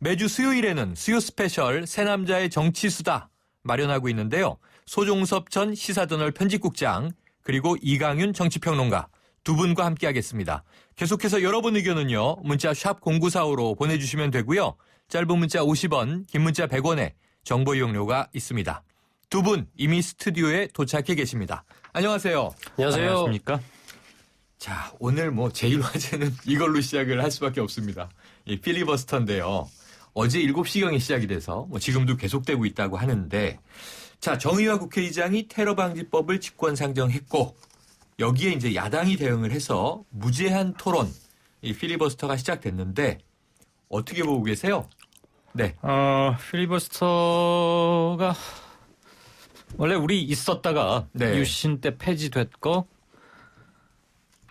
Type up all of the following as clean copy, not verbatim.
매주 수요일에는 수요 스페셜 새남자의 정치수다 마련하고 있는데요. 소종섭 전 시사저널 편집국장 그리고 이강윤 정치평론가 두 분과 함께하겠습니다. 계속해서 여러분 의견은요. 문자 샵 0945로 보내주시면 되고요. 짧은 문자 50원, 긴 문자 100원에 정보 이용료가 있습니다. 두 분 이미 스튜디오에 도착해 계십니다. 안녕하세요. 안녕하세요. 안녕하십니까? 자, 오늘 제일 화제는 이걸로 시작을 할 수밖에 없습니다. 이 필리버스터인데요. 어제 7시경에 시작이 돼서 지금도 계속되고 있다고 하는데, 자, 정의화 국회의장이 테러 방지법을 직권상정했고, 여기에 이제 야당이 대응을 해서 무제한 토론, 이 필리버스터가 시작됐는데, 어떻게 보고 계세요? 네. 필리버스터가 원래 우리 있었다가 네. 유신 때 폐지됐고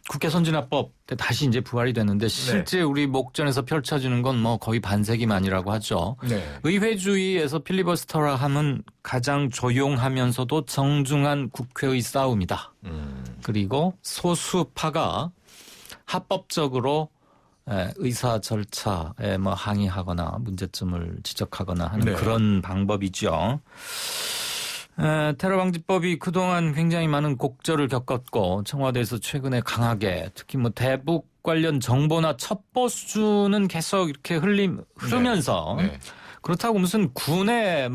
국회 선진화법 때 다시 이제 부활이 됐는데 실제 우리 목전에서 펼쳐지는 건 거의 반세기 만이라고 하죠. 네. 의회주의에서 필리버스터라 하면 가장 조용하면서도 정중한 국회의 싸움이다. 그리고 소수파가 합법적으로 의사 절차에 항의하거나 문제점을 지적하거나 하는 네. 그런 방법이죠. 테러 방지법이 그동안 굉장히 많은 곡절을 겪었고 청와대에서 최근에 강하게 특히 대북 관련 정보나 첩보 수준은 계속 이렇게 흐르면서 네. 그렇다고 무슨 군의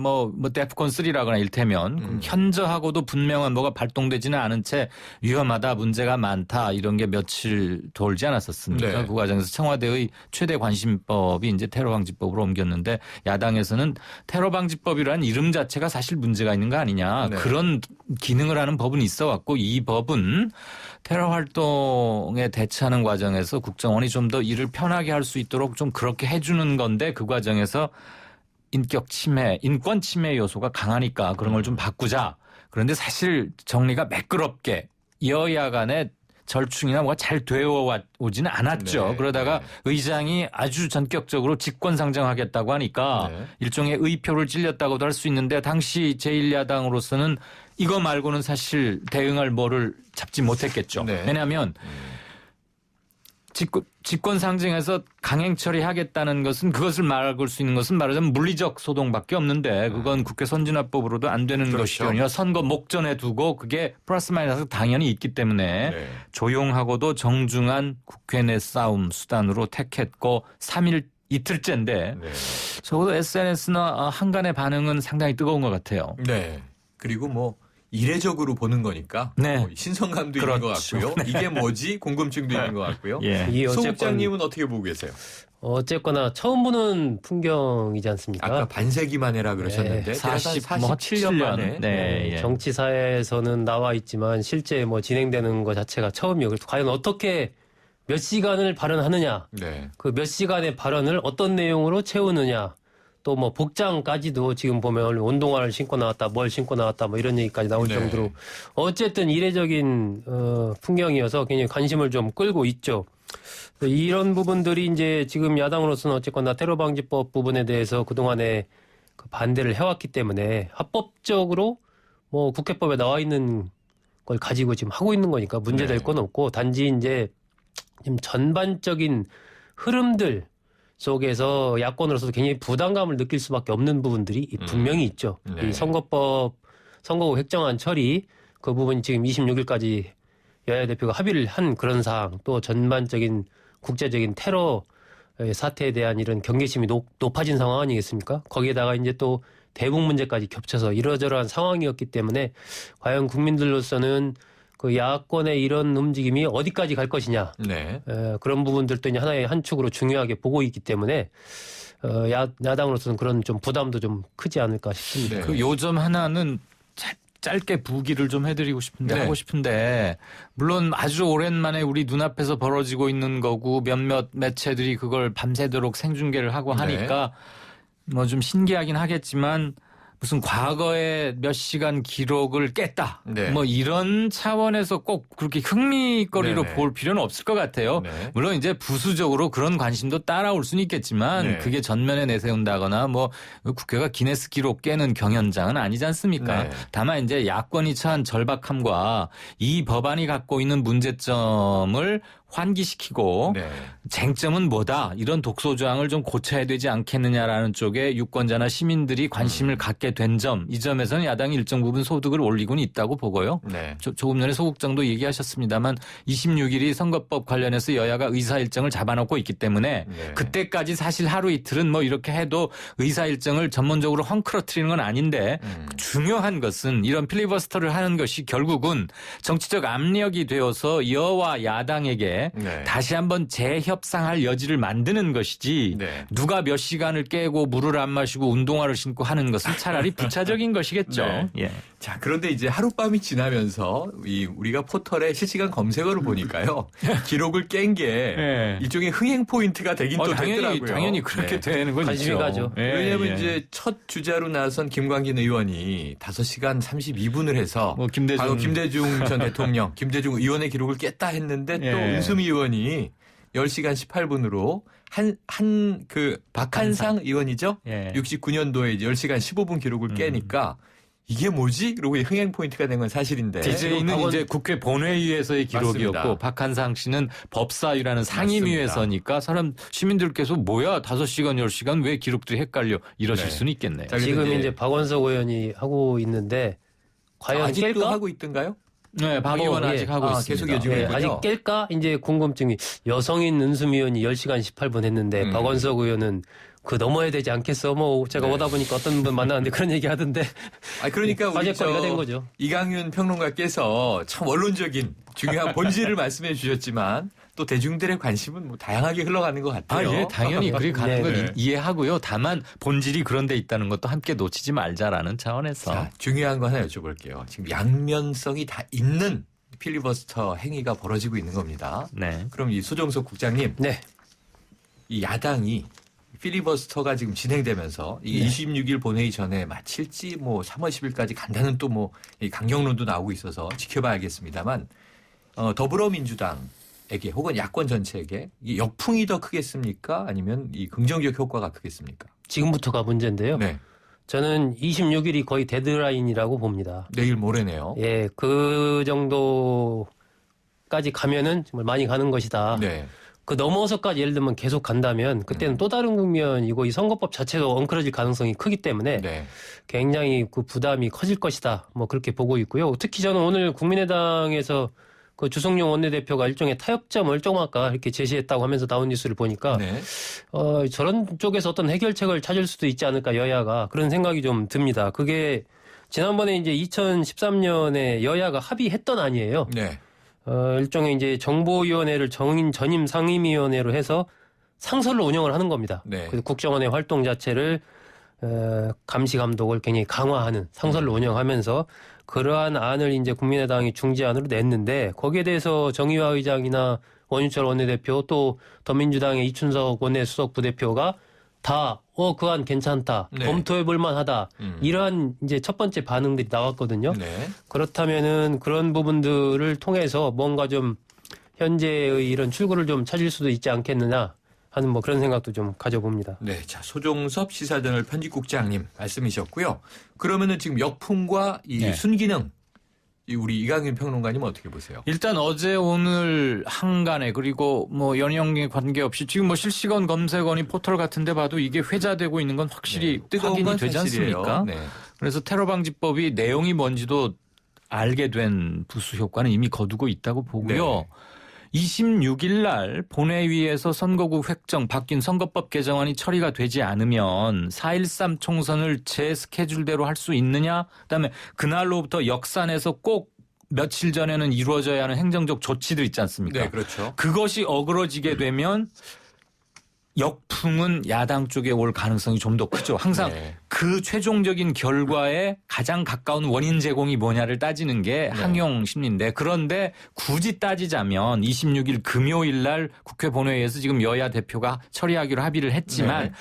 데프콘 3라거나 일테면 현저하고도 분명한 뭐가 발동되지는 않은 채 위험하다, 문제가 많다 이런 게 며칠 돌지 않았었습니까? 네. 그 과정에서 청와대의 최대 관심법이 이제 테러 방지법으로 옮겼는데 야당에서는 테러 방지법이라는 이름 자체가 사실 문제가 있는 거 아니냐. 네. 그런 기능을 하는 법은 있어 왔고 이 법은 테러 활동에 대처하는 과정에서 국정원이 좀 더 일을 편하게 할 수 있도록 좀 그렇게 해주는 건데 그 과정에서 인격 침해, 인권 침해 요소가 강하니까 그런 걸 좀 바꾸자. 그런데 사실 정리가 매끄럽게 여야 간의 절충이나 뭐가 잘 되어 오지는 않았죠. 네. 그러다가 네. 의장이 아주 전격적으로 직권상정하겠다고 하니까 네. 일종의 의표를 찔렸다고도 할 수 있는데 당시 제1야당으로서는 이거 말고는 사실 대응할 뭐를 잡지 못했겠죠. 네. 왜냐하면 직권 상정해서 강행 처리하겠다는 것은 그것을 막을 수 있는 것은 말하자면 물리적 소동밖에 없는데 그건 국회 선진화법으로도 안 되는 그렇죠. 것이거든요. 선거 목전에 두고 그게 플러스 마이너스 당연히 있기 때문에 네. 조용하고도 정중한 국회 내 싸움 수단으로 택했고 3일 이틀째인데 네. 적어도 SNS나 한간의 반응은 상당히 뜨거운 것 같아요. 네. 그리고 이례적으로 보는 거니까 네. 신선감도 있는 것 그렇죠. 같고요. 이게 뭐지? 궁금증도 있는 것 같고요. 예. 이게 소 어쨌건 국장님은 어떻게 보고 계세요? 어쨌거나 처음 보는 풍경이지 않습니까? 아까 반세기 만에라 그러셨는데 네. 47년 만에 네. 예. 정치사에서는 나와 있지만 실제 진행되는 것 자체가 처음이에요. 그래서 과연 어떻게 몇 시간을 발언하느냐, 네. 그 몇 시간의 발언을 어떤 내용으로 채우느냐, 또 복장까지도 지금 보면 운동화를 신고 나왔다, 뭘 신고 나왔다, 이런 얘기까지 나올 네. 정도로 어쨌든 이례적인 풍경이어서 굉장히 관심을 좀 끌고 있죠. 이런 부분들이 이제 지금 야당으로서는 어쨌거나 테러 방지법 부분에 대해서 그동안에 그 반대를 해왔기 때문에 합법적으로 국회법에 나와 있는 걸 가지고 지금 하고 있는 거니까 문제될 네. 건 없고 단지 이제 지금 전반적인 흐름들 속에서 야권으로서 굉장히 부담감을 느낄 수밖에 없는 부분들이 분명히 있죠. 네. 이 선거법, 선거구 획정안 처리 그 부분이 지금 26일까지 여야 대표가 합의를 한 그런 사항, 또 전반적인 국제적인 테러 사태에 대한 이런 경계심이 높아진 상황 아니겠습니까? 거기에다가 이제 또 대북 문제까지 겹쳐서 이러저러한 상황이었기 때문에 과연 국민들로서는 그 야권의 이런 움직임이 어디까지 갈 것이냐. 네. 그런 부분들도 이제 하나의 한 축으로 중요하게 보고 있기 때문에 야당으로서는 그런 좀 부담도 좀 크지 않을까 싶습니다. 네. 그 요점 하나는 짧게 부기를 좀 해드리고 싶은데 네. 하고 싶은데 물론 아주 오랜만에 우리 눈앞에서 벌어지고 있는 거고 몇몇 매체들이 그걸 밤새도록 생중계를 하고 하니까 좀 신기하긴 하겠지만 무슨 과거의 몇 시간 기록을 깼다. 네. 이런 차원에서 꼭 그렇게 흥미거리로 네네. 볼 필요는 없을 것 같아요. 네. 물론 이제 부수적으로 그런 관심도 따라올 수는 있겠지만 네. 그게 전면에 내세운다거나 국회가 기네스 기록 깨는 경연장은 아니지 않습니까? 네. 다만 이제 야권이 처한 절박함과 이 법안이 갖고 있는 문제점을 환기시키고 네. 쟁점은 뭐다 이런 독소 조항을 좀 고쳐야 되지 않겠느냐라는 쪽에 유권자나 시민들이 관심을 갖게 된 점, 이 점에서는 야당이 일정 부분 소득을 올리고는 있다고 보고요. 네. 조금 전에 소국장도 얘기하셨습니다만 26일이 선거법 관련해서 여야가 의사 일정을 잡아놓고 있기 때문에 네. 그때까지 사실 하루 이틀은 뭐 이렇게 해도 의사 일정을 전문적으로 헝클어뜨리는 건 아닌데 중요한 것은 이런 필리버스터를 하는 것이 결국은 정치적 압력이 되어서 여와 야당에게 네. 다시 한번 재협상할 여지를 만드는 것이지 네. 누가 몇 시간을 깨고 물을 안 마시고 운동화를 신고 하는 것은 차라리 부차적인 것이겠죠. 네. 예. 자, 그런데 이제 하룻밤이 지나면서 우리가 포털에 실시간 검색어를 보니까요. 기록을 깬 게 네. 일종의 흥행 포인트가 되긴 또 됐더라고요. 당연히 그렇게 네. 되는 건 관심이 있죠. 가죠. 예, 왜냐하면 예. 이제 첫 주자로 나선 김광진 의원이 5시간 32분을 해서 뭐 바로 김대중 전 대통령, 김대중 의원의 기록을 깼다 했는데 또 예. 은수미 의원이 10시간 18분으로 박한상 의원이죠? 예. 69년도에 10시간 15분 기록을 깨니까 이게 뭐지? 그러고 흥행 포인트가 된 건 사실인데. DJ는 이제 국회 본회의에서의 기록이었고 맞습니다. 박한상 씨는 법사위라는 상임위에서니까 시민들께서 뭐야 5시간 10시간 왜 기록들이 헷갈려 이러실 네. 수는 있겠네요. 자, 지금 이제 이제 박원석 의원이 하고 있는데 과연 아직도 깰까? 하고 있던가요? 네, 박 의원 예. 아직 하고 있습니다. 계속 이어지고 네, 있군요. 아직 깰까? 이제 궁금증이 여성인 은수미 의원이 10시간 18분 했는데 박원석 의원은 그 넘어야 되지 않겠어? 뭐 제가 네. 오다 보니까 어떤 분 만났는데 그런 얘기 하던데 그러니까 우리 화제거리가 된 거죠. 이강윤 평론가께서 참 원론적인 중요한 본질을 말씀해 주셨지만 또 대중들의 관심은 뭐 다양하게 흘러가는 것 같아요. 예, 당연히 그리 가는 네, 걸 네. 이해하고요. 다만 본질이 그런 데 있다는 것도 함께 놓치지 말자라는 차원에서. 자, 중요한 거 하나 여쭤볼게요. 지금 양면성이 다 있는 필리버스터 행위가 벌어지고 있는 겁니다. 네. 그럼 이 소정석 국장님, 네. 이 야당이 필리버스터가 지금 진행되면서 이게 네. 26일 본회의 전에 마칠지 뭐 3월 10일까지 간다는 또 뭐 강경론도 나오고 있어서 지켜봐야겠습니다만 더불어민주당에게 혹은 야권 전체에게 이 역풍이 더 크겠습니까? 아니면 이 긍정적 효과가 크겠습니까? 지금부터가 문제인데요. 네. 저는 26일이 거의 데드라인이라고 봅니다. 내일 모레네요. 예, 그 정도까지 가면은 정말 많이 가는 것이다. 네. 그 넘어서까지 예를 들면 계속 간다면 그때는 또 다른 국면이고 이 선거법 자체도 엉클어질 가능성이 크기 때문에 네. 굉장히 그 부담이 커질 것이다. 뭐 그렇게 보고 있고요. 특히 저는 오늘 국민의당에서 그 주성용 원내대표가 일종의 타협점을 좀 아까 이렇게 제시했다고 하면서 나온 뉴스를 보니까 네. 저런 쪽에서 어떤 해결책을 찾을 수도 있지 않을까 여야가 그런 생각이 좀 듭니다. 그게 지난번에 이제 2013년에 여야가 합의했던 안이에요. 네. 일종의 이제 정보위원회를 전임 상임위원회로 해서 상설로 운영을 하는 겁니다. 네. 그래서 국정원의 활동 자체를 감시 감독을 굉장히 강화하는 상설로 운영하면서 그러한 안을 이제 국민의당이 중재안으로 냈는데 거기에 대해서 정의화 의장이나 원유철 원내대표 또 더민주당의 이춘석 원내수석 부대표가 다 그 안 괜찮다. 네. 검토해볼 만하다. 이러한 이제 첫 번째 반응들이 나왔거든요. 네. 그렇다면은 그런 부분들을 통해서 뭔가 좀 현재의 이런 출구를 좀 찾을 수도 있지 않겠느냐 하는 뭐 그런 생각도 좀 가져봅니다. 네. 자, 소종섭 시사저널 편집국장님 말씀이셨고요. 그러면은 지금 역풍과 이 네. 순기능 우리 이강윤 평론가님은 어떻게 보세요? 일단 어제 오늘 한간에 그리고 뭐 연령에 관계없이 지금 뭐 실시간 검색어니 포털 같은 데 봐도 이게 회자되고 있는 건 확실히 뜨거운 확인이 건 되지 사실이에요. 않습니까? 네. 그래서 테러 방지법이 내용이 뭔지도 알게 된 부수 효과는 이미 거두고 있다고 보고요. 네. 26일 날 본회의에서 선거구 획정 바뀐 선거법 개정안이 처리가 되지 않으면 4.13 총선을 제 스케줄대로 할 수 있느냐? 그다음에 그날로부터 역산해서 꼭 며칠 전에는 이루어져야 하는 행정적 조치들 있지 않습니까? 네, 그렇죠. 그것이 어그러지게 되면 역풍은 야당 쪽에 올 가능성이 좀 더 크죠. 항상 네. 그 최종적인 결과에 가장 가까운 원인 제공이 뭐냐를 따지는 게 항용 심리인데 그런데 굳이 따지자면 26일 금요일 날 국회 본회의에서 지금 여야 대표가 처리하기로 합의를 했지만 네.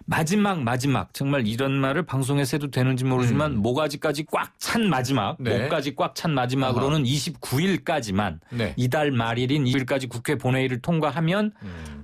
마지막 정말 이런 말을 방송에서 해도 되는지 모르지만 모가지까지 꽉 찬 마지막 네. 목까지 꽉 찬 마지막으로는 29일까지만 네. 이달 말일인 2일까지 국회 본회의를 통과하면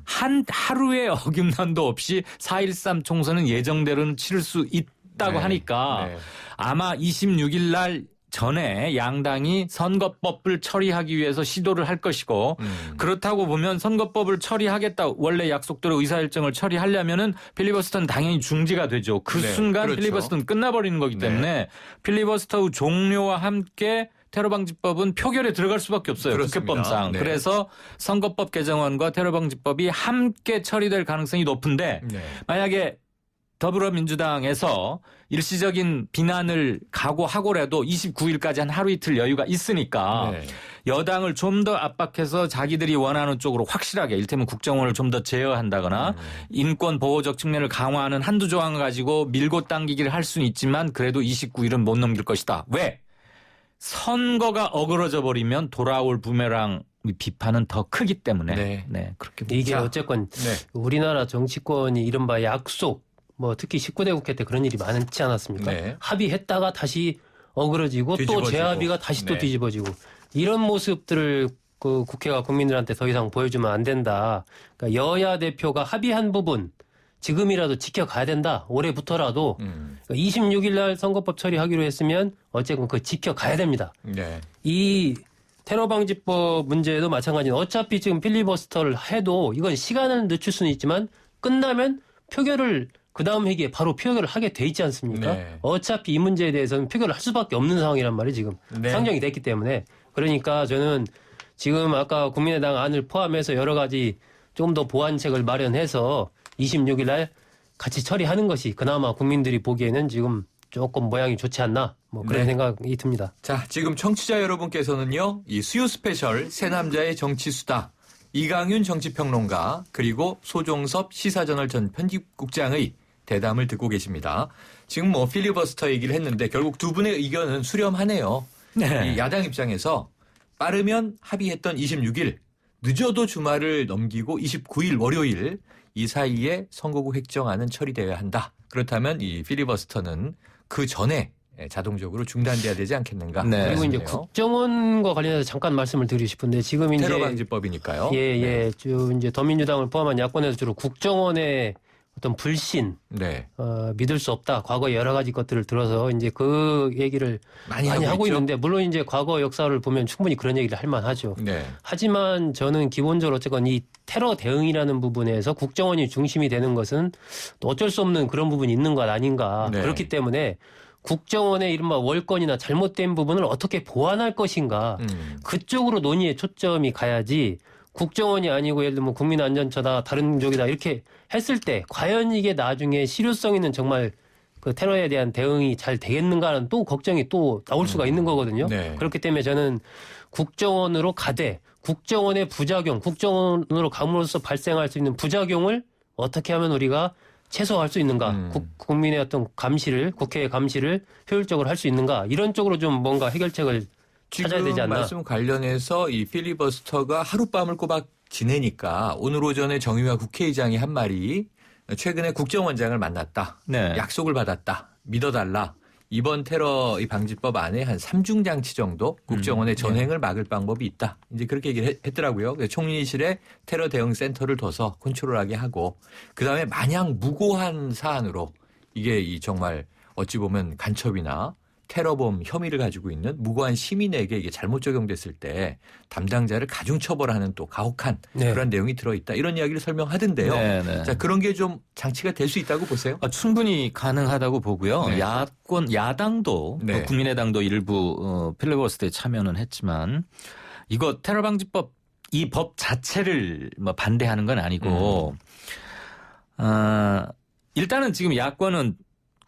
한 하루의 어김난도 없이 4.13 총선은 예정대로는 치를 수 있다고 네. 하니까 네. 아마 26일 날 전에 양당이 선거법을 처리하기 위해서 시도를 할 것이고 그렇다고 보면 선거법을 처리하겠다 원래 약속대로 의사일정을 처리하려면은 필리버스터는 당연히 중지가 되죠. 그 네, 순간 그렇죠. 필리버스터는 끝나버리는 거기 때문에 필리버스터 후 종료와 함께 테러방지법은 표결에 들어갈 수밖에 없어요. 그렇습니다. 국회법상. 네. 그래서 선거법 개정안과 테러방지법이 함께 처리될 가능성이 높은데 네. 만약에 더불어민주당에서 일시적인 비난을 각오하고라도 29일까지 한 하루 이틀 여유가 있으니까 네. 여당을 좀 더 압박해서 자기들이 원하는 쪽으로 확실하게 이를테면 국정원을 좀 더 제어한다거나 인권 보호적 측면을 강화하는 한두 조항을 가지고 밀고 당기기를 할 수는 있지만 그래도 29일은 못 넘길 것이다. 왜? 선거가 어그러져 버리면 돌아올 부메랑 비판은 더 크기 때문에 네. 그렇게 이게 자, 어쨌건 네. 우리나라 정치권이 이른바 약속, 뭐 특히 19대 국회 때 그런 일이 많지 않았습니까? 네. 합의했다가 다시 어그러지고 또 뒤집어지고. 재합의가 다시 또 네. 뒤집어지고 이런 모습들을 그 국회가 국민들한테 더 이상 보여주면 안 된다. 그러니까 여야 대표가 합의한 부분 지금이라도 지켜가야 된다. 올해부터라도 26일 날 선거법 처리하기로 했으면 어쨌든 그 지켜가야 됩니다. 네. 이 테러방지법 문제도 마찬가지로 어차피 지금 필리버스터를 해도 이건 시간을 늦출 수는 있지만 끝나면 표결을 그 다음 회기에 바로 표결을 하게 돼 있지 않습니까? 네. 어차피 이 문제에 대해서는 표결을 할 수밖에 없는 상황이란 말이 지금 네. 상정이 됐기 때문에 그러니까 저는 지금 아까 국민의당 안을 포함해서 여러 가지 좀 더 보완책을 마련해서 26일 날 같이 처리하는 것이 그나마 국민들이 보기에는 지금 조금 모양이 좋지 않나 뭐 그런 네. 생각이 듭니다. 자, 지금 청취자 여러분께서는요, 이 수요 스페셜 새 남자의 정치수다, 이강윤 정치평론가, 그리고 소종섭 시사저널 전 편집국장의 대담을 듣고 계십니다. 지금 뭐 필리버스터 얘기를 했는데 결국 두 분의 의견은 수렴하네요. 네. 이 야당 입장에서 빠르면 합의했던 26일, 늦어도 주말을 넘기고 29일 월요일 이 사이에 선거구 획정안은 처리되어야 한다. 그렇다면 이 필리버스터는 그 전에 자동적으로 중단돼야 되지 않겠는가. 네. 그리고 이제 말씀이네요. 국정원과 관련해서 잠깐 말씀을 드리고 싶은데 지금 이제 테러방지법이니까요. 예, 주 이제 더민주당을 포함한 야권에서 주로 국정원의 어떤 불신, 네. 믿을 수 없다. 과거 여러 가지 것들을 들어서 이제 그 얘기를 많이 많이 하고 있죠? 있는데 물론 이제 과거 역사를 보면 충분히 그런 얘기를 할 만하죠. 네. 하지만 저는 기본적으로 어쨌건 이 테러 대응이라는 부분에서 국정원이 중심이 되는 것은 또 어쩔 수 없는 그런 부분이 있는 것 아닌가. 네. 그렇기 때문에 국정원의 이른바 월권이나 잘못된 부분을 어떻게 보완할 것인가. 그쪽으로 논의의 초점이 가야지 국정원이 아니고 예를 들면 국민안전처다 다른 쪽이다 이렇게 했을 때 과연 이게 나중에 실효성 있는 정말 그 테러에 대한 대응이 잘 되겠는가는 또 걱정이 또 나올 수가 있는 거거든요. 네. 그렇기 때문에 저는 국정원으로 가되 국정원의 부작용, 국정원으로 감으로써 발생할 수 있는 부작용을 어떻게 하면 우리가 최소화할 수 있는가, 국민의 어떤 감시를, 국회의 감시를 효율적으로 할 수 있는가 이런 쪽으로 좀 뭔가 해결책을 찾아야 되지 지금 않나. 말씀 관련해서 이 필리버스터가 하룻밤을 꼬박 지내니까 오늘 오전에 정의화 국회의장이 한 말이 최근에 국정원장을 만났다. 네. 약속을 받았다. 믿어달라. 이번 테러 이 방지법 안에 한 3중 장치 정도 국정원의 전횡을 막을 방법이 있다. 이제 그렇게 얘기를 했더라고요. 그래서 총리실에 테러 대응 센터를 둬서 컨트롤하게 하고 그다음에 마냥 무고한 사안으로 이게 이 정말 어찌 보면 간첩이나 테러범 혐의를 가지고 있는 무고한 시민에게 이게 잘못 적용됐을 때 담당자를 가중처벌하는 또 가혹한 네. 그런 내용이 들어있다. 이런 이야기를 설명하던데요. 네, 네. 자, 그런 게 좀 장치가 될 수 있다고 보세요? 충분히 가능하다고 보고요. 네. 야당도 네. 국민의당도 일부 필리버스터에 참여는 했지만 이거 테러방지법 이 법 자체를 뭐 반대하는 건 아니고 일단은 지금 야권은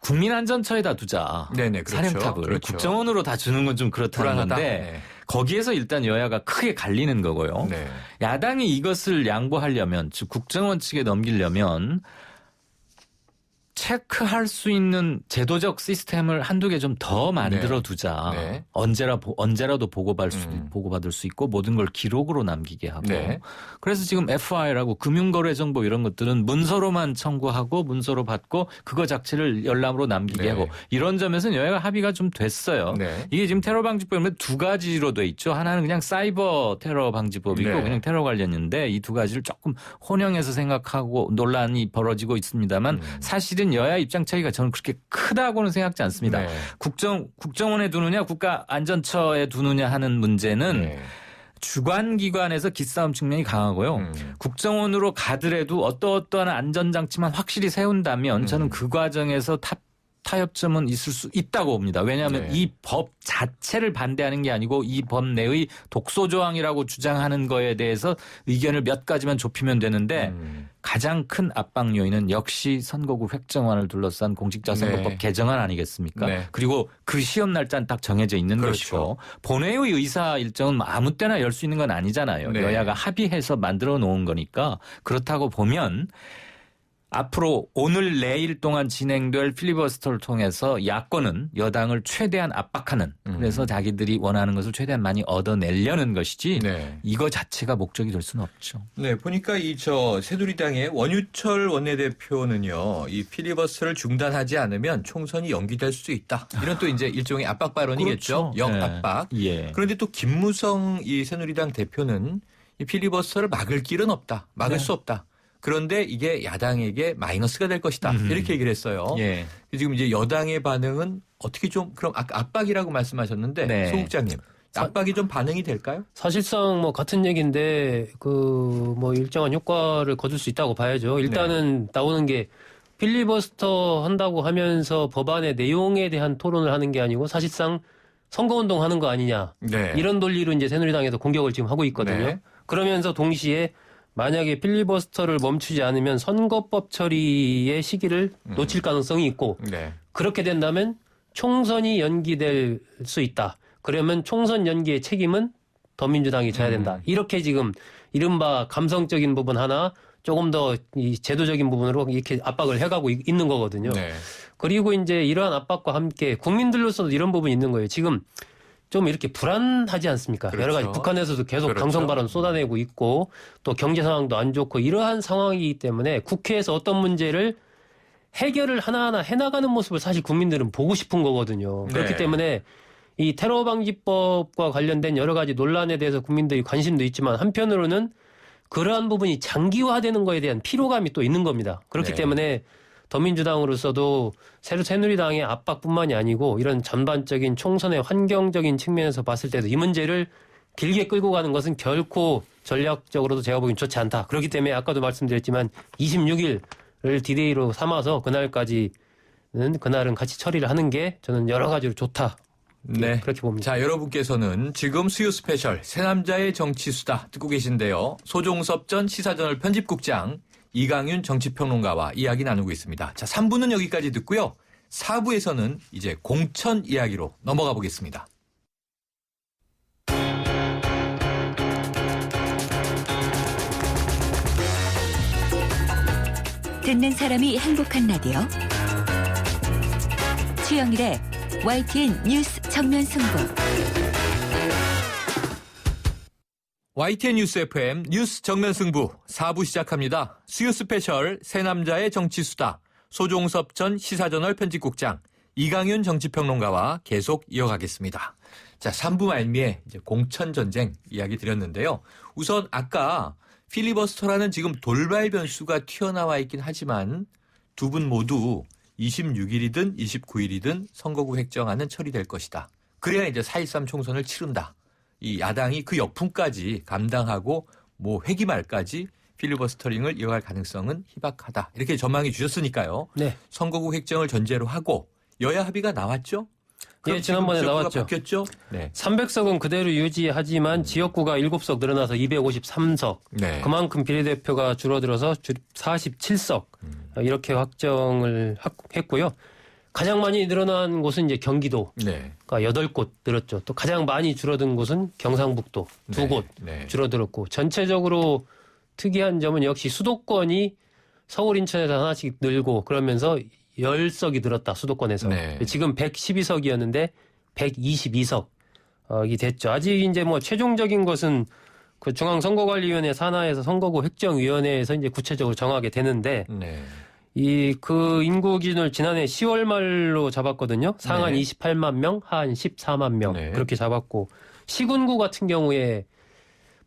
국민안전처에다 두자. 네네, 그렇죠. 사령탑을 그렇죠. 국정원으로 다 주는 건 좀 그렇다는 불안하다. 건데 거기에서 일단 여야가 크게 갈리는 거고요. 네. 야당이 이것을 양보하려면 즉 국정원 측에 넘기려면 체크할 수 있는 제도적 시스템을 한두 개 좀 더 만들어 두자. 네. 언제라도 보고받을 수 있고 모든 걸 기록으로 남기게 하고. 네. 그래서 지금 FI라고 금융거래정보 이런 것들은 문서로만 청구하고 문서로 받고 그거 자체를 열람으로 남기게 네. 하고 이런 점에서는 여야가 합의가 좀 됐어요. 네. 이게 지금 테러 방지법에 두 가지로 돼 있죠. 하나는 그냥 사이버 테러 방지법이고 네. 그냥 테러 관련인데 이 두 가지를 조금 혼용해서 생각하고 논란이 벌어지고 있습니다만 사실은 여야 입장 차이가 저는 그렇게 크다고는 생각지 않습니다. 네. 국정원에 두느냐 국가안전처에 두느냐 하는 문제는 네. 주관기관에서 기싸움 측면이 강하고요. 국정원으로 가더라도 어떠한 안전장치만 확실히 세운다면 저는 그 과정에서 타협점은 있을 수 있다고 봅니다. 왜냐하면 네. 이 법 자체를 반대하는 게 아니고 이 법 내의 독소조항이라고 주장하는 거에 대해서 의견을 몇 가지만 좁히면 되는데 가장 큰 압박 요인은 역시 선거구 획정안을 둘러싼 공직자선거법 네. 개정안 아니겠습니까? 네. 그리고 그 시험 날짜는 딱 정해져 있는 그렇죠. 것이고 본회의 의사 일정은 아무 때나 열 수 있는 건 아니잖아요. 네. 여야가 합의해서 만들어 놓은 거니까 그렇다고 보면 앞으로 오늘 내일 동안 진행될 필리버스터를 통해서 야권은 여당을 최대한 압박하는 그래서 자기들이 원하는 것을 최대한 많이 얻어내려는 것이지 네. 이거 자체가 목적이 될 수는 없죠. 네, 보니까 새누리당의 원유철 원내대표는요, 이 필리버스터를 중단하지 않으면 총선이 연기될 수 있다. 이런 또 이제 일종의 압박 발언이겠죠. 그렇죠. 역압박. 예. 그런데 또 김무성 이 새누리당 대표는 이 필리버스터를 막을 길은 없다. 막을 수 없다. 그런데 이게 야당에게 마이너스가 될 것이다. 이렇게 얘기를 했어요. 예. 지금 이제 여당의 반응은 어떻게 좀 그럼 아까 압박이라고 말씀하셨는데 네. 소 국장님 압박이 좀 반응이 될까요? 사실상 뭐 같은 얘기인데 뭐 일정한 효과를 거둘 수 있다고 봐야죠. 일단은 나오는 게 필리버스터 한다고 하면서 법안의 내용에 대한 토론을 하는 게 아니고 사실상 선거운동 하는 거 아니냐. 네. 이런 논리로 이제 새누리당에서 공격을 지금 하고 있거든요. 네. 그러면서 동시에 만약에 필리버스터를 멈추지 않으면 선거법 처리의 시기를 놓칠 가능성이 있고 네. 그렇게 된다면 총선이 연기될 수 있다. 그러면 총선 연기의 책임은 더민주당이 져야 된다. 이렇게 지금 이른바 감성적인 부분 하나 조금 더 이 제도적인 부분으로 이렇게 압박을 해가고 있는 거거든요. 네. 그리고 이제 이러한 압박과 함께 국민들로서도 이런 부분이 있는 거예요. 지금 좀 이렇게 불안하지 않습니까? 그렇죠. 여러 가지 북한에서도 계속 그렇죠. 강성 발언 쏟아내고 있고 또 경제 상황도 안 좋고 이러한 상황이기 때문에 국회에서 어떤 문제를 해결을 하나하나 해나가는 모습을 사실 국민들은 보고 싶은 거거든요. 그렇기 네. 때문에 이 테러 방지법과 관련된 여러 가지 논란에 대해서 국민들이 관심도 있지만 한편으로는 그러한 부분이 장기화되는 거에 대한 피로감이 또 있는 겁니다. 그렇기 네. 때문에 더민주당으로서도 새누리당의 압박뿐만이 아니고 이런 전반적인 총선의 환경적인 측면에서 봤을 때도 이 문제를 길게 끌고 가는 것은 결코 전략적으로도 제가 보기엔 좋지 않다. 그렇기 때문에 아까도 말씀드렸지만 26일을 디데이로 삼아서 그날은 같이 처리를 하는 게 저는 여러 가지로 좋다. 네. 그렇게 봅니다. 자, 여러분께서는 지금 수요 스페셜 새남자의 정치수다 듣고 계신데요. 소종섭 전 시사저널 편집국장, 이강윤 정치평론가와 이야기 나누고 있습니다. 자, 3부는 여기까지 듣고요. 4부에서는 이제 공천 이야기로 넘어가 보겠습니다. 듣는 사람이 행복한 라디오 최영일의 YTN 뉴스 정면 승부. YTN 뉴스 FM 뉴스 정면 승부 4부 시작합니다. 수요 스페셜 새남자의 정치수다 소종섭 전 시사저널 편집국장, 이강윤 정치평론가와 계속 이어가겠습니다. 자, 3부 말미에 이제 공천전쟁 이야기 드렸는데요. 우선 아까 필리버스터라는 지금 돌발 변수가 튀어나와 있긴 하지만 두 분 모두 26일이든 29일이든 선거구 획정안은 처리될 것이다. 그래야 이제 4.13 총선을 치른다. 이 야당이 그 역풍까지 감당하고 회기 말까지 필리버스터링을 이어갈 가능성은 희박하다. 이렇게 전망해 주셨으니까요. 네. 선거구 획정을 전제로 하고 여야 합의가 나왔죠? 예, 지난번에 지역구가 나왔죠. 바뀌었죠? 네. 300석은 그대로 유지하지만 지역구가 7석 늘어나서 253석. 네. 그만큼 비례대표가 줄어들어서 47석 이렇게 확정을 했고요. 가장 많이 늘어난 곳은 이제 경기도가 네. 8곳 늘었죠. 또 가장 많이 줄어든 곳은 경상북도 2곳 네. 줄어들었고 전체적으로 특이한 점은 역시 수도권이 서울 인천에서 하나씩 늘고 그러면서 10석이 늘었다. 수도권에서. 네. 지금 112석이었는데 122석이 됐죠. 아직 이제 최종적인 것은 그 중앙선거관리위원회 산하에서 선거구 획정위원회에서 이제 구체적으로 정하게 되는데 네. 그 인구 기준을 지난해 10월 말로 잡았거든요. 상한 네. 28만 명, 하한 14만 명 네. 그렇게 잡았고 시군구 같은 경우에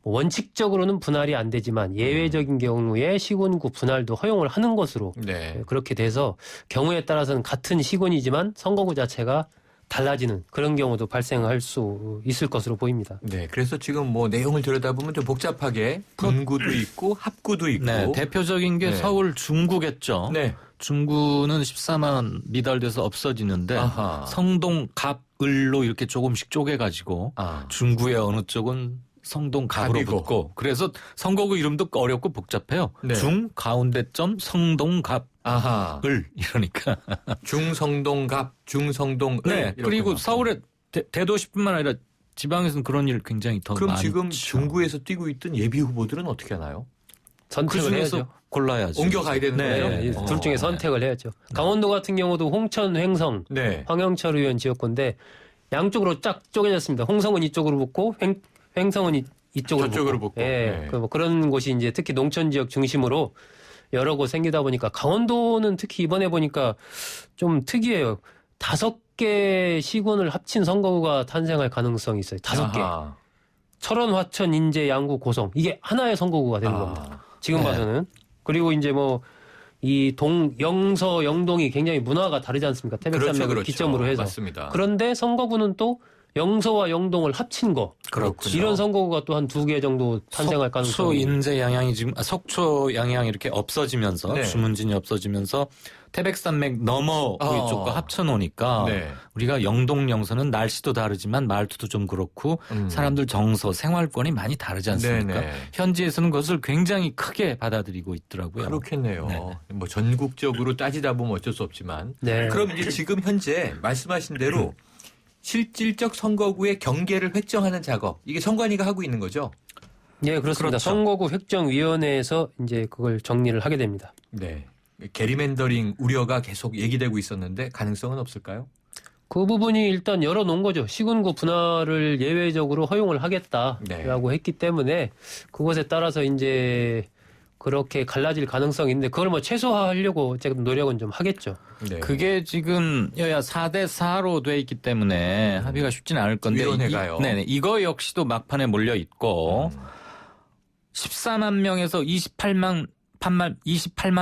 원칙적으로는 분할이 안 되지만 예외적인 경우에 시군구 분할도 허용을 하는 것으로 네. 그렇게 돼서 경우에 따라서는 같은 시군이지만 선거구 자체가 달라지는 그런 경우도 발생할 수 있을 것으로 보입니다. 네. 그래서 지금 뭐 내용을 들여다보면 좀 복잡하게 분구도 있고 합구도 있고. 네, 대표적인 게 네. 서울 중구겠죠. 네. 중구는 14만 미달돼서 없어지는데 아하. 성동 갑을로 이렇게 조금씩 쪼개가지고 아. 중구의 어느 쪽은 성동 갑으로 갑이고. 붙고 그래서 선거구 이름도 어렵고 복잡해요. 네. 중 가운데점 성동 갑을 아하. 이러니까. 중성동갑, 중성동. 네. 그리고 서울의 대도시뿐만 아니라 지방에서는 그런 일 굉장히 더 그럼 많죠. 지금 중구에서 뛰고 있던 예비 후보들은 어떻게 하나요? 그 선택을 중에서 해야죠. 골라야죠. 옮겨가야 되는 네. 거예요? 네, 둘 중에 선택을 해야죠. 강원도 같은 경우도 홍천, 횡성, 네. 황영철 의원 지역구인데 양쪽으로 쫙 쪼개졌습니다. 홍성은 이쪽으로 붙고 횡성은 이쪽으로 저쪽으로 붙고. 붙고. 예, 네. 뭐 그런 곳이 이제 특히 농촌 지역 중심으로 여러 곳 생기다 보니까 강원도는 특히 이번에 보니까 좀 특이해요. 5개 시군을 합친 선거구가 탄생할 가능성이 있어요. 5개. 아하. 철원, 화천, 인제, 양구, 고성. 이게 하나의 선거구가 되는 아. 겁니다. 지금 네. 봐서는. 그리고 이제 뭐 이 영서, 영동이 굉장히 문화가 다르지 않습니까? 태백산맥을 기점으로 해서. 맞습니다. 그런데 선거구는 또 영서와 영동을 합친 거. 그렇군요. 이런 선거구가 또 한 2개 정도 탄생할 속초 가능성이. 인제 양양이 지금 속초 양양이 이렇게 없어지면서 네. 주문진이 없어지면서 태백산맥 너머 쪽과 합쳐놓으니까 네. 우리가 영동 영서는 날씨도 다르지만 말투도 좀 그렇고 사람들 정서 생활권이 많이 다르지 않습니까? 네네. 현지에서는 그것을 굉장히 크게 받아들이고 있더라고요. 그렇겠네요. 네. 뭐 전국적으로 따지다 보면 어쩔 수 없지만. 네. 그럼 이제 지금 현재 말씀하신 대로 실질적 선거구의 경계를 획정하는 작업. 이게 선관위가 하고 있는 거죠? 예, 그렇습니다. 그렇죠. 선거구 획정위원회에서 이제 그걸 정리를 하게 됩니다. 네. 게리맨더링 우려가 계속 얘기되고 있었는데 가능성은 없을까요? 그 부분이 일단 열어놓은 거죠. 시군구 분할을 예외적으로 허용을 하겠다라고 했기 때문에 그것에 따라서 이제 그렇게 갈라질 가능성이 있는데 그걸 뭐 최소화하려고 제가 노력은 좀 하겠죠. 네. 그게 지금 여야 4대 4로 돼 있기 때문에 합의가 쉽지는 않을 건데 위원회가요. 네네. 이거 역시도 막판에 몰려 있고 14만 명에서 28만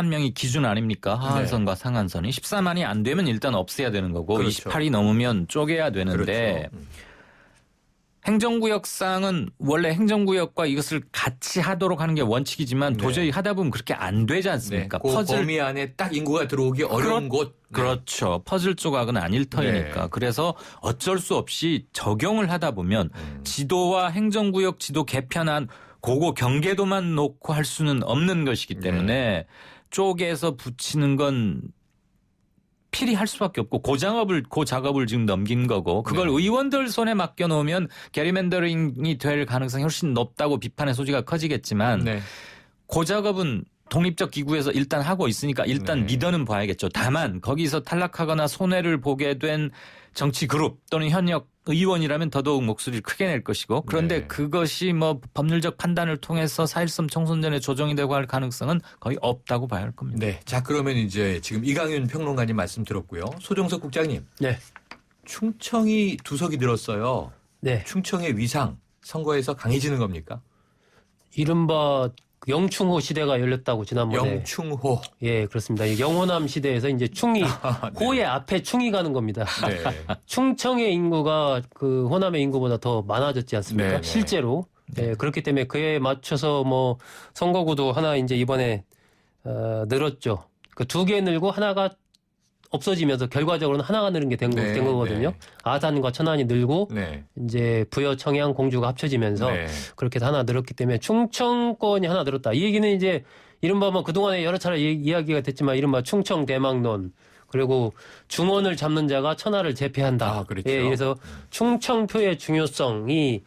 명이 기준 아닙니까? 하한선과 상한선이 14만이 안 되면 일단 없애야 되는 거고 그렇죠. 28이 넘으면 쪼개야 되는데 그렇죠. 행정구역상은 원래 행정구역과 이것을 같이 하도록 하는 게 원칙이지만 네. 도저히 하다 보면 그렇게 안 되지 않습니까? 그 범위 안에 딱 인구가 들어오기 어려운 곳. 네. 그렇죠. 퍼즐 조각은 아닐 터이니까. 네. 그래서 어쩔 수 없이 적용을 하다 보면 지도와 행정구역 지도 개편안 그거 경계도만 놓고 할 수는 없는 것이기 때문에 쪼개서 붙이는 건 필히 할 수밖에 없고 그 작업을 지금 넘긴 거고 그걸 네. 의원들 손에 맡겨놓으면 게리맨더링이 될 가능성이 훨씬 높다고 비판의 소지가 커지겠지만 네. 그 작업은 독립적 기구에서 일단 하고 있으니까 일단 네. 믿어는 봐야겠죠. 다만 거기서 탈락하거나 손해를 보게 된 정치 그룹 또는 현역 의원이라면 더더욱 목소리를 크게 낼 것이고 그런데 네. 그것이 뭐 법률적 판단을 통해서 4.13 총선 전에 조정이 되고 할 가능성은 거의 없다고 봐야 할 겁니다. 네. 자, 그러면 이제 지금 이강윤 평론가님 말씀 들었고요. 소정석 국장님. 네. 충청이 두석이 늘었어요. 네. 충청의 위상 선거에서 강해지는 겁니까? 이른바 영충호 시대가 열렸다고 지난번에. 영충호. 예, 그렇습니다. 이 영호남 시대에서 이제 충이 호의 앞에 충이 가는 겁니다. 네. 충청의 인구가 그 호남의 인구보다 더 많아졌지 않습니까? 네네. 실제로. 예, 그렇기 때문에 그에 맞춰서 뭐 선거구도 하나 이제 이번에 늘었죠. 그 2개 늘고 하나가 없어지면서 결과적으로는 하나가 늘은 게 된 네, 거거든요. 네. 아산과 천안이 늘고 네. 이제 부여, 청양, 공주가 합쳐지면서 네. 그렇게 해서 하나 늘었기 때문에 충청권이 하나 늘었다. 이 얘기는 이제 이른바 뭐 그동안에 여러 차례 이야기가 됐지만 이른바 충청 대망론 그리고 중원을 잡는 자가 천하를 제패한다. 아, 그렇죠. 예, 그래서 충청표의 중요성이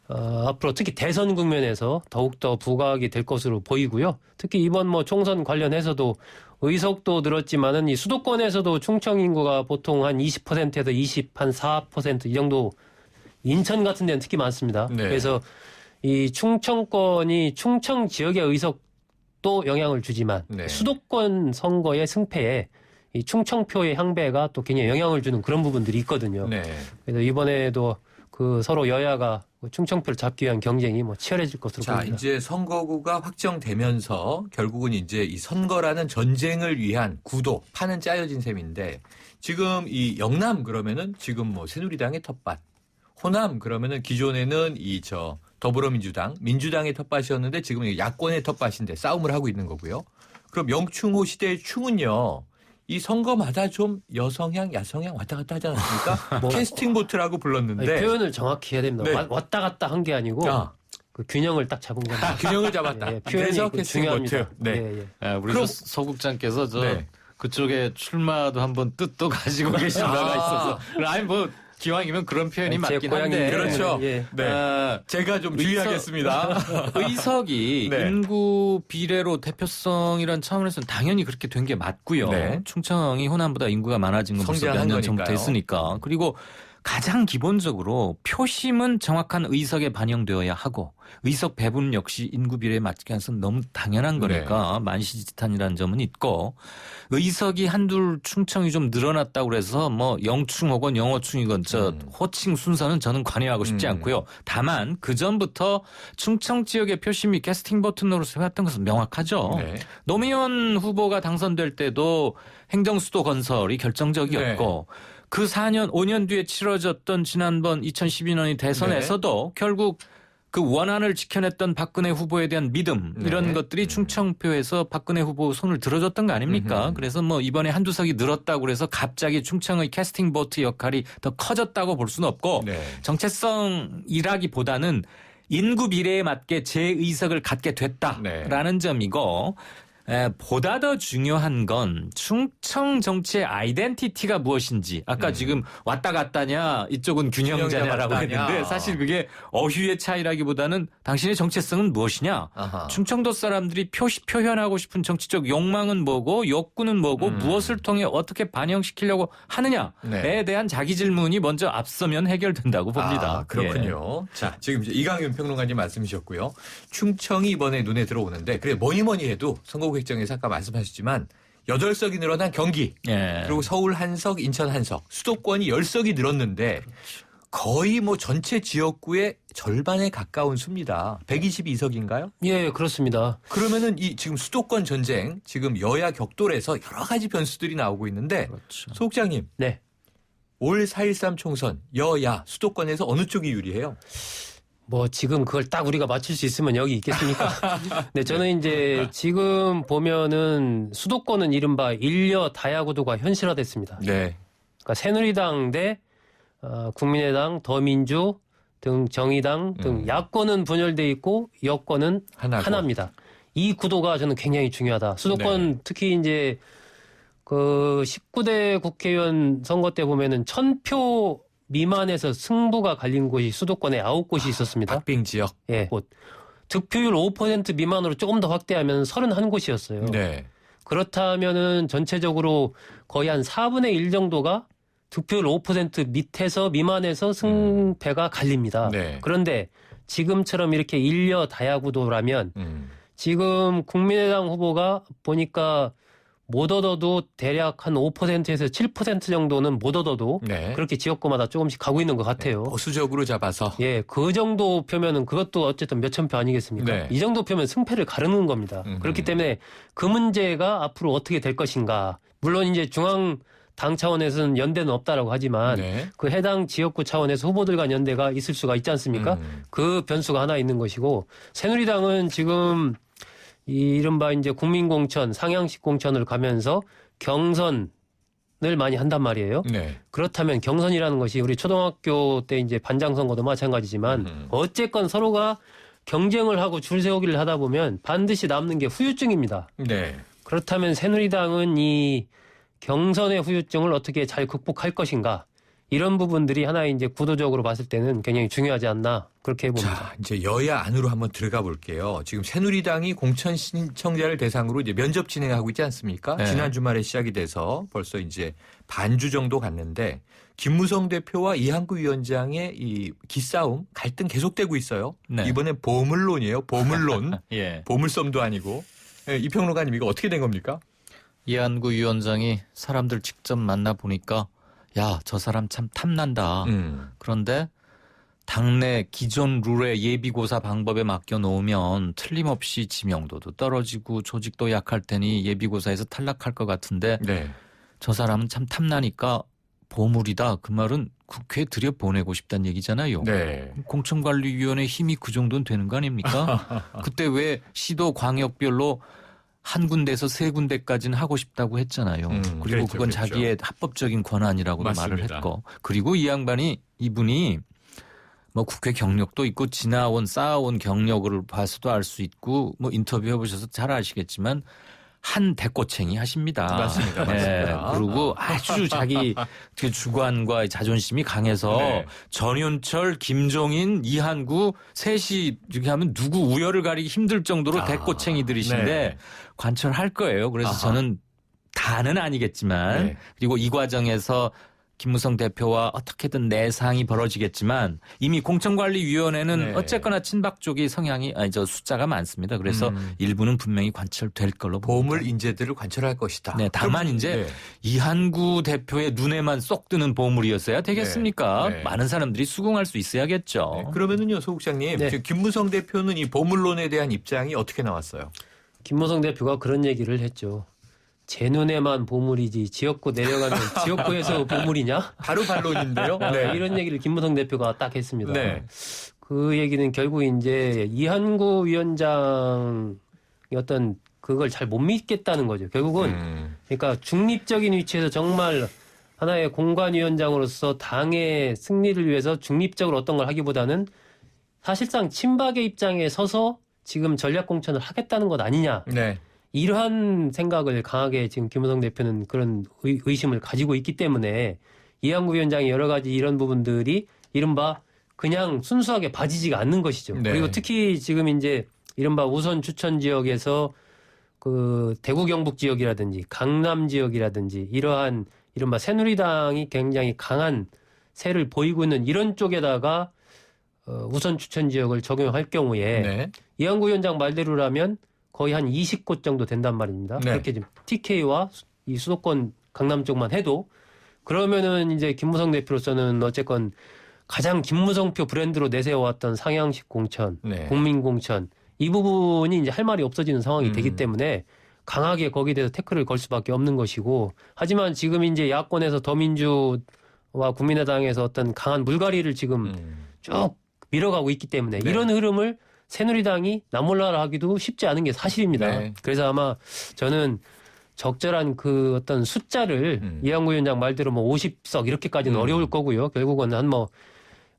앞으로 특히 대선 국면에서 더욱더 부각이 될 것으로 보이고요. 특히 이번 뭐 총선 관련해서도 의석도 늘었지만은 이 수도권에서도 충청 인구가 보통 한 20%에서 4% 이 정도 인천 같은 데는 특히 많습니다. 네. 그래서 이 충청권이 충청 지역의 의석도 영향을 주지만 네. 수도권 선거의 승패에 이 충청표의 향배가 또 굉장히 영향을 주는 그런 부분들이 있거든요. 네. 그래서 이번에도 그 서로 여야가 충청표를 잡기 위한 경쟁이 뭐 치열해질 것으로 자, 보입니다. 이제 선거구가 확정되면서 결국은 이제 이 선거라는 전쟁을 위한 구도, 판은 짜여진 셈인데 지금 이 영남 그러면은 지금 뭐 새누리당의 텃밭, 호남 그러면은 기존에는 더불어민주당, 민주당의 텃밭이었는데 지금은 야권의 텃밭인데 싸움을 하고 있는 거고요. 그럼 영충호 시대의 충은요. 이 선거마다 좀 여성향, 야성향 왔다 갔다 하지 않았습니까? 캐스팅 보트라고 불렀는데. 아니, 표현을 정확히 해야 됩니다. 네. 왔다 갔다 한 게 아니고 그 균형을 딱 잡은 겁니다. 균형을 잡았다. 예, 그래서 표현이 캐스팅 중요합니다. 보트. 네. 예, 예. 우리 그럼- 서국장께서 네. 그쪽에 출마도 한번 뜻도 가지고 계신 바가 있어서 아니 뭐 기왕이면 그런 표현이 제 맞긴 고향이 한데 그렇죠. 예. 네. 제가 좀 주의하겠습니다. 의석이 네. 인구 비례로 대표성이란 차원에서는 당연히 그렇게 된 게 맞고요. 네. 충청이 호남보다 인구가 많아진 건 벌써 성장한 몇 년 전부터 거니까요. 했으니까. 그리고 가장 기본적으로 표심은 정확한 의석에 반영되어야 하고 의석 배분 역시 인구 비례에 맞게 해서 너무 당연한 거니까 만시지탄이라는 점은 있고 의석이 한둘 충청이 좀 늘어났다고 그래서 뭐 영충 혹은 영어충이건 호칭 순서는 저는 관여하고 싶지 않고요. 다만 그 전부터 충청 지역의 표심이 캐스팅 버튼으로 세웠던 것은 명확하죠. 네. 노무현 후보가 당선될 때도 행정수도 건설이 결정적이었고 그 4년, 5년 뒤에 치러졌던 지난번 2012년의 대선에서도 결국 그 원안을 지켜냈던 박근혜 후보에 대한 믿음 이런 것들이 충청표에서 박근혜 후보 손을 들어줬던 거 아닙니까? 그래서 뭐 이번에 한두 석이 늘었다고 그래서 갑자기 충청의 캐스팅 보트 역할이 더 커졌다고 볼 수는 없고 네. 정체성이라기보다는 인구 비례에 맞게 재의석을 갖게 됐다라는 점이고 보다 더 중요한 건 충청 정치의 아이덴티티가 무엇인지 아까 지금 왔다 갔다냐 이쪽은 균형자냐라고 균형자 했는데 사실 그게 어휘의 차이라기보다는 당신의 정체성은 무엇이냐 아하. 충청도 사람들이 표현하고 싶은 정치적 욕망은 뭐고 욕구는 뭐고 무엇을 통해 어떻게 반영시키려고 하느냐에 대한 자기 질문이 먼저 앞서면 해결된다고 봅니다. 아, 그렇군요. 자, 지금 이제 이강윤 평론가님 말씀이셨고요. 충청이 이번에 눈에 들어오는데 그래 뭐니 해도 선거구 획정에서 아까 말씀하셨지만 8석이 늘어난 경기 예. 그리고 서울 한석, 인천 한석 수도권이 10석이 늘었는데 거의 뭐 전체 지역구의 절반에 가까운 수입니다. 122석인가요? 예, 그렇습니다. 그러면은 이 지금 수도권 전쟁 지금 여야 격돌에서 여러 가지 변수들이 나오고 있는데 그렇죠. 소국장님 네. 올 4.13 총선 여야 수도권에서 어느 쪽이 유리해요? 뭐 지금 그걸 딱 우리가 맞출 수 있으면 여기 있겠습니까? 네, 저는 이제 지금 보면은 수도권은 이른바 일여 다야구도가 현실화됐습니다. 네. 그러니까 새누리당 대 국민의당, 더민주 등 정의당 등 야권은 분열돼 있고 여권은 하나고. 하나입니다. 이 구도가 저는 굉장히 중요하다. 수도권 특히 이제 그 19대 국회의원 선거 때 보면은 1000표 미만에서 승부가 갈린 곳이 수도권에 9곳이 있었습니다. 박빙 지역. 예. 뭐 득표율 5% 미만으로 조금 더 확대하면 31곳이었어요. 네. 그렇다면은 전체적으로 거의 한 4분의 1 정도가 득표율 5% 밑에서 미만에서 승패가 갈립니다. 네. 그런데 지금처럼 이렇게 일여 다야구도라면 지금 국민의당 후보가 보니까 못 얻어도 대략 한 5%에서 7% 정도는 못 얻어도 네. 그렇게 지역구마다 조금씩 가고 있는 것 같아요. 보수적으로 잡아서. 예, 그 정도 표면은 그것도 어쨌든 몇천 표 아니겠습니까? 네. 이 정도 표면 승패를 가르는 겁니다. 그렇기 때문에 그 문제가 앞으로 어떻게 될 것인가. 물론 이제 중앙 당 차원에서는 연대는 없다라고 하지만 네. 그 해당 지역구 차원에서 후보들 간 연대가 있을 수가 있지 않습니까? 그 변수가 하나 있는 것이고 새누리당은 지금 이 이른바 이제 국민공천, 상향식 공천을 가면서 경선을 많이 한단 말이에요. 네. 그렇다면 경선이라는 것이 우리 초등학교 때 이제 반장 선거도 마찬가지지만 어쨌건 서로가 경쟁을 하고 줄 세우기를 하다 보면 반드시 남는 게 후유증입니다. 네. 그렇다면 새누리당은 이 경선의 후유증을 어떻게 잘 극복할 것인가? 이런 부분들이 하나의 이제 구도적으로 봤을 때는 굉장히 중요하지 않나 그렇게 봅니다. 자, 이제 여야 안으로 한번 들어가 볼게요. 지금 새누리당이 공천 신청자를 대상으로 이제 면접 진행하고 있지 않습니까? 네. 지난 주말에 시작이 돼서 벌써 이제 반주 정도 갔는데 김무성 대표와 이한구 위원장의 이 기싸움, 갈등 계속되고 있어요. 네. 이번엔 보물론이에요. 보물론. 예. 보물섬도 아니고. 네, 이 평론가님 이거 어떻게 된 겁니까? 이한구 위원장이 사람들 직접 만나 보니까 야, 저 사람 참 탐난다. 그런데 당내 기존 룰의 예비고사 방법에 맡겨 놓으면 틀림없이 지명도도 떨어지고 조직도 약할 테니 예비고사에서 탈락할 것 같은데 네. 저 사람은 참 탐나니까 보물이다. 그 말은 국회에 들여보내고 싶다는 얘기잖아요. 네. 공천관리위원회 힘이 그 정도는 되는 거 아닙니까? 그때 왜 시도 광역별로 한 군데에서 세 군데까지는 하고 싶다고 했잖아요. 그리고 그랬죠, 그건 그랬죠. 자기의 합법적인 권한이라고도 말을 맞습니다. 했고. 그리고 이분이 뭐 국회 경력도 있고 쌓아온 경력을 봐서도 알 수 있고 뭐 인터뷰해 보셔서 잘 아시겠지만 한 대꼬챙이 하십니다. 맞습니다. 네, 맞습니다. 그리고 아주 자기 그 주관과 자존심이 강해서 네. 전윤철, 김종인, 이한구 셋이 이렇게 하면 누구 우열을 가리기 힘들 정도로 대꼬챙이들이신데 네. 관철할 거예요. 그래서 아하. 저는 다는 아니겠지만 네. 그리고 이 과정에서 김무성 대표와 어떻게든 내상이 벌어지겠지만 이미 공천관리위원회는 네. 어쨌거나 친박 쪽이 숫자가 많습니다. 그래서 일부는 분명히 관철될 걸로 봅니다. 보물 인재들을 관철할 것이다. 네, 다만 그럼, 이제 네. 이한구 대표의 눈에만 쏙 드는 보물이었어야 되겠습니까? 네. 네. 많은 사람들이 수긍할 수 있어야겠죠. 네, 그러면은요, 소 국장님, 네. 지금 김무성 대표는 이 보물론에 대한 입장이 어떻게 나왔어요? 김무성 대표가 그런 얘기를 했죠. 제 눈에만 보물이지 지역구 내려가면 지역구에서 보물이냐? 바로 반론인데요. 네. 이런 얘기를 김무성 대표가 딱 했습니다. 네. 그 얘기는 결국 이제 이한구 위원장이 어떤 그걸 잘 못 믿겠다는 거죠. 결국은 그러니까 중립적인 위치에서 정말 하나의 공관위원장으로서 당의 승리를 위해서 중립적으로 어떤 걸 하기보다는 사실상 친박의 입장에 서서 지금 전략 공천을 하겠다는 것 아니냐. 네. 이러한 생각을 강하게 지금 김무성 대표는 그런 의심을 가지고 있기 때문에 이한구 위원장이 여러 가지 이런 부분들이 이른바 그냥 순수하게 봐지지가 않는 것이죠. 네. 그리고 특히 지금 이제 이른바 우선 추천 지역에서 그 대구 경북 지역이라든지 강남 지역이라든지 이러한 이른바 새누리당이 굉장히 강한 세를 보이고 있는 이런 쪽에다가 우선 추천 지역을 적용할 경우에 네. 이한구 위원장 말대로라면 거의 한 20곳 정도 된단 말입니다. 네. 그렇게 지금 TK와 이 수도권 강남 쪽만 해도 그러면은 이제 김무성 대표로서는 어쨌건 가장 김무성표 브랜드로 내세워왔던 상향식 공천, 네. 국민 공천 이 부분이 이제 할 말이 없어지는 상황이 되기 때문에 강하게 거기에 대해서 태클을 걸 수밖에 없는 것이고 하지만 지금 이제 야권에서 더민주와 국민의당에서 어떤 강한 물갈이를 지금 쭉 밀어가고 있기 때문에 네. 이런 흐름을 새누리당이 나몰라라 하기도 쉽지 않은 게 사실입니다. 네. 그래서 아마 저는 적절한 그 어떤 숫자를 이한구 위원장 말대로 뭐 50석 이렇게까지는 어려울 거고요. 결국은 한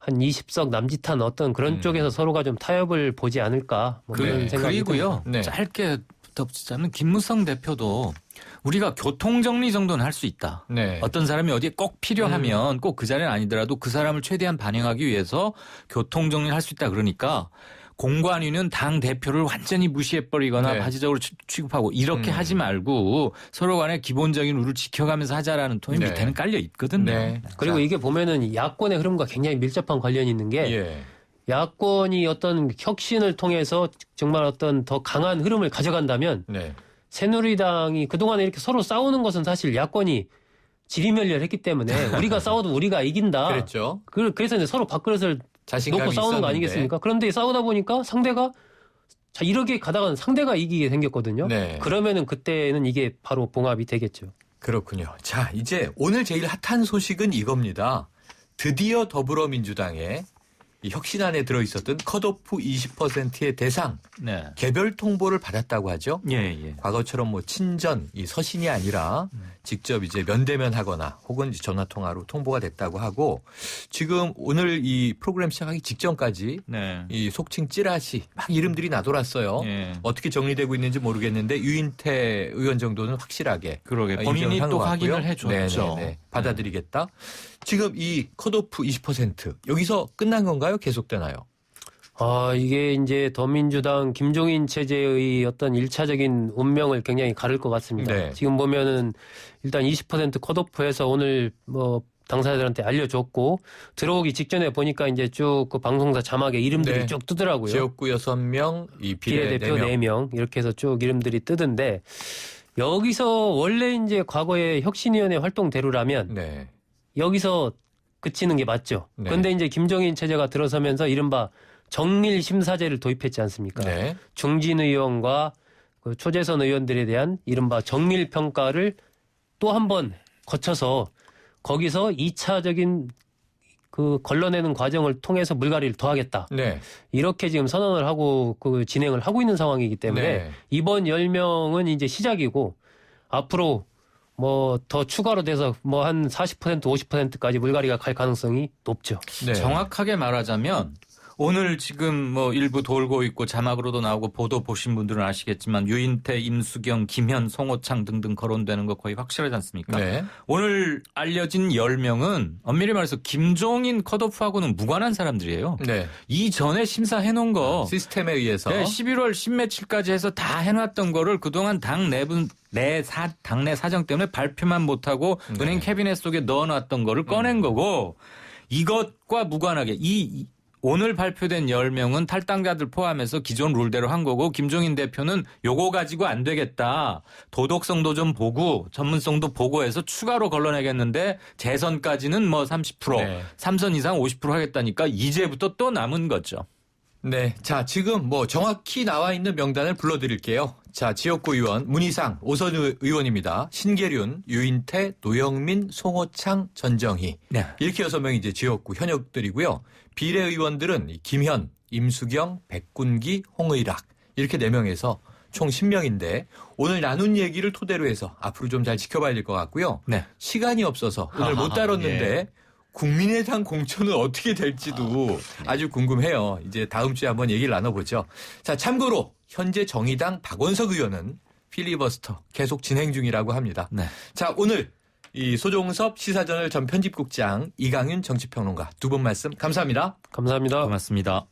20석 남짓한 어떤 그런 쪽에서 서로가 좀 타협을 보지 않을까 뭐 그런 생각이 그리고요. 듭니다. 네. 짧게 덧붙이자면 김무성 대표도 우리가 교통정리 정도는 할 수 있다. 네. 어떤 사람이 어디에 꼭 필요하면 꼭 그 자리는 아니더라도 그 사람을 최대한 반영하기 위해서 교통정리를 할 수 있다. 그러니까 공관위는 당 대표를 완전히 무시해버리거나 네. 바지적으로 취급하고 이렇게 하지 말고 서로 간에 기본적인 룰을 지켜가면서 하자라는 톤이 네. 밑에는 깔려 있거든요. 네. 그리고 자, 이게 보면은 야권의 흐름과 굉장히 밀접한 관련이 있는 게 예. 야권이 어떤 혁신을 통해서 정말 어떤 더 강한 흐름을 가져간다면 네. 새누리당이 그동안에 이렇게 서로 싸우는 것은 사실 야권이 지리멸렬했기 때문에 우리가 싸워도 우리가 이긴다. 그랬죠. 그래서 이제 서로 밥그릇을 자신감이 놓고 싸우는 거 있었는데. 아니겠습니까? 그런데 싸우다 보니까 상대가 자 이렇게 가다가는 상대가 이기게 생겼거든요. 네. 그러면은 그때는 이게 바로 봉합이 되겠죠. 그렇군요. 자, 이제 오늘 제일 핫한 소식은 이겁니다. 드디어 더불어민주당에 이 혁신안에 들어있었던 컷오프 20%의 대상 네. 개별 통보를 받았다고 하죠. 예, 예. 과거처럼 뭐 친전, 이 서신이 아니라 직접 이제 면대면 하거나 혹은 전화 통화로 통보가 됐다고 하고 지금 오늘 이 프로그램 시작하기 직전까지 네. 이 속칭 찌라시 막 이름들이 나돌았어요. 예. 어떻게 정리되고 있는지 모르겠는데 유인태 의원 정도는 확실하게 그러게 본인이 인정한 또 것 같고요. 확인을 해줬죠. 네네네. 받아들이겠다. 지금 이 컷오프 20% 여기서 끝난 건가요? 계속되나요? 이게 이제 더민주당 김종인 체제의 어떤 1차적인 운명을 굉장히 가를 것 같습니다. 네. 지금 보면은 일단 20% 컷오프해서 오늘 뭐 당사자들한테 알려줬고 들어오기 직전에 보니까 이제 쭉 그 방송사 자막에 이름들이 네. 쭉 뜨더라고요. 지역구 6명, 이 비례대표 비례 4명. 4명 이렇게 해서 쭉 이름들이 뜨던데 여기서 원래 이제 과거에 혁신위원회 활동대로라면 네. 여기서 그치는 게 맞죠. 네. 그런데 이제 김종인 체제가 들어서면서 이른바 정밀 심사제를 도입했지 않습니까? 네. 중진 의원과 그 초재선 의원들에 대한 이른바 정밀 평가를 또 한 번 거쳐서 거기서 2차적인 그 걸러내는 과정을 통해서 물갈이를 더하겠다. 네. 이렇게 지금 선언을 하고 그 진행을 하고 있는 상황이기 때문에 네. 이번 10명은 이제 시작이고 앞으로 뭐 더 추가로 돼서 뭐 한 40% 50%까지 물갈이가 갈 가능성이 높죠. 네. 정확하게 말하자면 오늘 지금 뭐 일부 돌고 있고 자막으로도 나오고 보도 보신 분들은 아시겠지만 유인태, 임수경, 김현, 송호창 등등 거론되는 거 거의 확실하지 않습니까? 네. 오늘 알려진 10명은 엄밀히 말해서 김종인 컷오프하고는 무관한 사람들이에요. 네. 이전에 심사해놓은 거 시스템에 의해서. 네, 11월 10며칠까지 해서 다 해놨던 거를 그동안 당 당내 사정 때문에 발표만 못하고 네. 은행 캐비넷 속에 넣어놨던 거를 꺼낸 거고 이것과 무관하게 오늘 발표된 10명은 탈당자들 포함해서 기존 룰대로 한 거고 김종인 대표는 요거 가지고 안 되겠다. 도덕성도 좀 보고 전문성도 보고 해서 추가로 걸러내겠는데 재선까지는 뭐 30%, 네. 3선 이상 50% 하겠다니까 이제부터 또 남은 거죠. 네. 자, 지금 뭐 정확히 나와 있는 명단을 불러드릴게요. 자, 지역구 의원 문희상, 오선 의원입니다. 신계륜, 유인태, 노영민, 송호창, 전정희. 네. 이렇게 6명이 이제 지역구 현역들이고요. 비례의원들은 김현, 임수경, 백군기, 홍의락 이렇게 4명에서 총 10명인데 오늘 나눈 얘기를 토대로 해서 앞으로 좀 잘 지켜봐야 될 것 같고요. 네. 시간이 없어서 오늘 못 다뤘는데 예. 국민의당 공천은 어떻게 될지도 아주 궁금해요. 이제 다음 주에 한번 얘기를 나눠보죠. 자, 참고로 현재 정의당 박원석 의원은 필리버스터 계속 진행 중이라고 합니다. 네. 자, 오늘 이 소종섭 시사저널 전 편집국장 이강윤 정치평론가 두 분 말씀 감사합니다. 감사합니다. 고맙습니다.